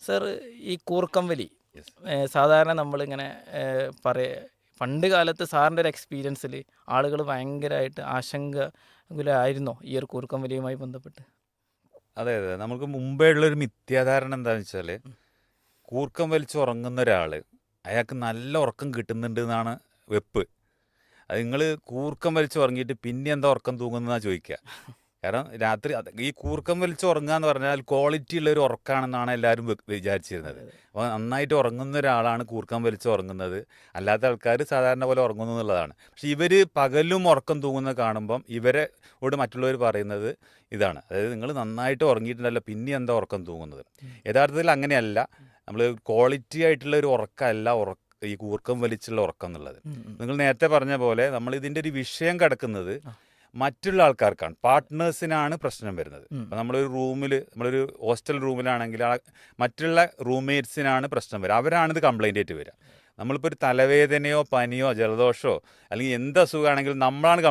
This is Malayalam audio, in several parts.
സർ, ഈ കൂർക്കം വലി യെസ്. സാധാരണ നമ്മളിങ്ങനെ പണ്ട് കാലത്ത് സാറിൻ്റെ ഒരു എക്സ്പീരിയൻസിൽ ആളുകൾ ഭയങ്കരമായിട്ട് ആശങ്കകുലായിരുന്നോ ഈ ഒരു കൂർക്കം വലിയുമായി ബന്ധപ്പെട്ട്? അതെ, അതെ. നമുക്ക് മുമ്പേ ഉള്ളൊരു മിഥ്യാധാരണ എന്താണെന്ന് വെച്ചാൽ, കൂർക്കം വലിച്ച് ഉറങ്ങുന്ന ഒരാൾ അയാൾക്ക് നല്ല ഉറക്കം കിട്ടുന്നുണ്ട് എന്നാണ് വെപ്പ്. അത് നിങ്ങൾ കൂർക്കം വലിച്ച് ഉറങ്ങിയിട്ട് പിന്നെ എന്താ ഉറക്കം തൂങ്ങുന്നതെന്നാണ് ചോദിക്കുക. കാരണം രാത്രി ഈ കൂർക്കം വലിച്ച് ഉറങ്ങുക എന്ന് പറഞ്ഞാൽ ക്വാളിറ്റി ഉള്ള ഒരു ഉറക്കമാണെന്നാണ് എല്ലാവരും വിചാരിച്ചിരുന്നത്. അതെ, അതെ. അപ്പോൾ നന്നായിട്ട് ഉറങ്ങുന്ന ഒരാളാണ് കൂർക്കം വലിച്ച് ഉറങ്ങുന്നത്, അല്ലാത്ത ആൾക്കാർ സാധാരണ പോലെ ഉറങ്ങുന്നു എന്നുള്ളതാണ്. പക്ഷെ ഇവർ പകലും ഉറക്കം തൂങ്ങുന്നത് കാണുമ്പം ഇവരോട് മറ്റുള്ളവർ പറയുന്നത് ഇതാണ്, അതായത് നിങ്ങൾ നന്നായിട്ട് ഉറങ്ങിയിട്ടുണ്ടല്ലോ പിന്നെ എന്താ ഉറക്കം തൂങ്ങുന്നത്. യഥാർത്ഥത്തിൽ അങ്ങനെയല്ല. നമ്മൾ ക്വാളിറ്റി ആയിട്ടുള്ള ഒരു ഉറക്കമല്ല ഈ കൂർക്കം വലിച്ചുള്ള ഉറക്കം എന്നുള്ളത്. ഉം, ഉം. നിങ്ങൾ നേരത്തെ പറഞ്ഞ പോലെ നമ്മൾ ഇതിൻ്റെ ഒരു വിഷയം കിടക്കുന്നത് ആ. മറ്റുള്ള ആൾക്കാർക്കാണ്, പാർട്ട്നേഴ്സിനാണ് പ്രശ്നം വരുന്നത്. ഉം. അപ്പോൾ നമ്മളൊരു ഹോസ്റ്റൽ റൂമിലാണെങ്കിൽ മറ്റുള്ള റൂംമേറ്റ്സിനാണ് പ്രശ്നം വരിക. അവരാണിത് കംപ്ലൈൻ്റ് ആയിട്ട് വരിക. നമ്മളിപ്പോൾ ഒരു തലവേദനയോ പനിയോ ജലദോഷമോ അല്ലെങ്കിൽ എന്ത് അസുഖമാണെങ്കിലും നമ്മളാണ്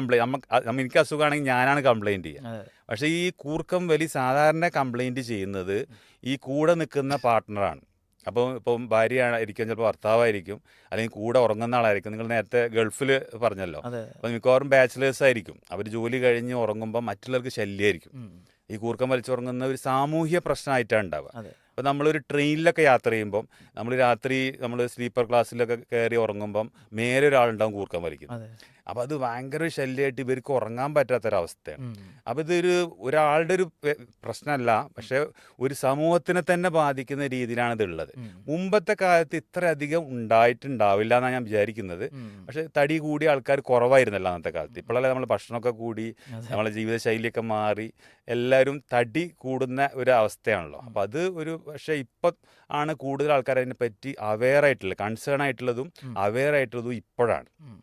എനിക്ക് അസുഖമാണെങ്കിൽ ഞാനാണ് കംപ്ലൈൻറ്റ് ചെയ്യുക. അതെ. പക്ഷേ ഈ കൂർക്കം വലി സാധാരണ കംപ്ലൈൻറ്റ് ചെയ്യുന്നത് ഈ കൂടെ നിൽക്കുന്ന പാർട്ട്ണറാണ്. ഇപ്പം ഭാര്യയായിരിക്കും, ചിലപ്പോൾ ഭർത്താവായിരിക്കും, അല്ലെങ്കിൽ കൂടെ ഉറങ്ങുന്ന ആളായിരിക്കും. നിങ്ങൾ നേരത്തെ ഗൾഫിൽ പറഞ്ഞല്ലോ. അതെ. അപ്പോൾ മിക്കവാറും ബാച്ചിലേഴ്സ് ആയിരിക്കും. അവർ ജോലി കഴിഞ്ഞ് ഉറങ്ങുമ്പോൾ മറ്റുള്ളവർക്ക് ശല്യമായിരിക്കും. ഉം. ഈ കൂർക്കം വലിച്ചുറങ്ങുന്ന ഒരു സാമൂഹ്യ പ്രശ്നമായിട്ടാണ് ഉണ്ടാവുക. അതെ. അപ്പോൾ നമ്മളൊരു ട്രെയിനിലൊക്കെ യാത്ര ചെയ്യുമ്പം നമ്മൾ സ്ലീപ്പർ ക്ലാസ്സിലൊക്കെ കയറി ഉറങ്ങുമ്പം മേലെ ഒരാളുണ്ടാവും കൂർക്കം വലിക്കുന്നത്. അതെ. അപ്പോൾ അത് ഭയങ്കര ശല്യമായിട്ട് ഇവർക്ക് ഉറങ്ങാൻ പറ്റാത്തൊരവസ്ഥയാണ്. ഉം. അപ്പോൾ ഒരാളുടെ ഒരു പ്രശ്നമല്ല, പക്ഷേ ഒരു സമൂഹത്തിനെ തന്നെ ബാധിക്കുന്ന രീതിയിലാണ് ഇതുള്ളത്. ഉം. മുമ്പത്തെ കാലത്ത് ഇത്രയധികം ഉണ്ടായിട്ടുണ്ടാവില്ല എന്നാണ് ഞാൻ വിചാരിക്കുന്നത്. ഉം. പക്ഷേ തടി കൂടിയ ആൾക്കാർ കുറവായിരുന്നല്ലോ അന്നത്തെ കാലത്ത്. ഇപ്പോഴല്ലേ നമ്മൾ ഭക്ഷണമൊക്കെ കൂടി അതെ. നമ്മളെ ജീവിതശൈലിയൊക്കെ മാറി എല്ലാവരും തടി കൂടുന്ന ഒരു അവസ്ഥയാണല്ലോ. അപ്പോൾ പക്ഷേ ഇപ്പം ആണ് കൂടുതൽ ആൾക്കാർ അതിനെപ്പറ്റി അവെയർ ആയിട്ടുള്ളത്, കൺസേൺ ആയിട്ടുള്ളതും അവെയർ ആയിട്ടുള്ളതും ഇപ്പോഴാണ്. ഉം.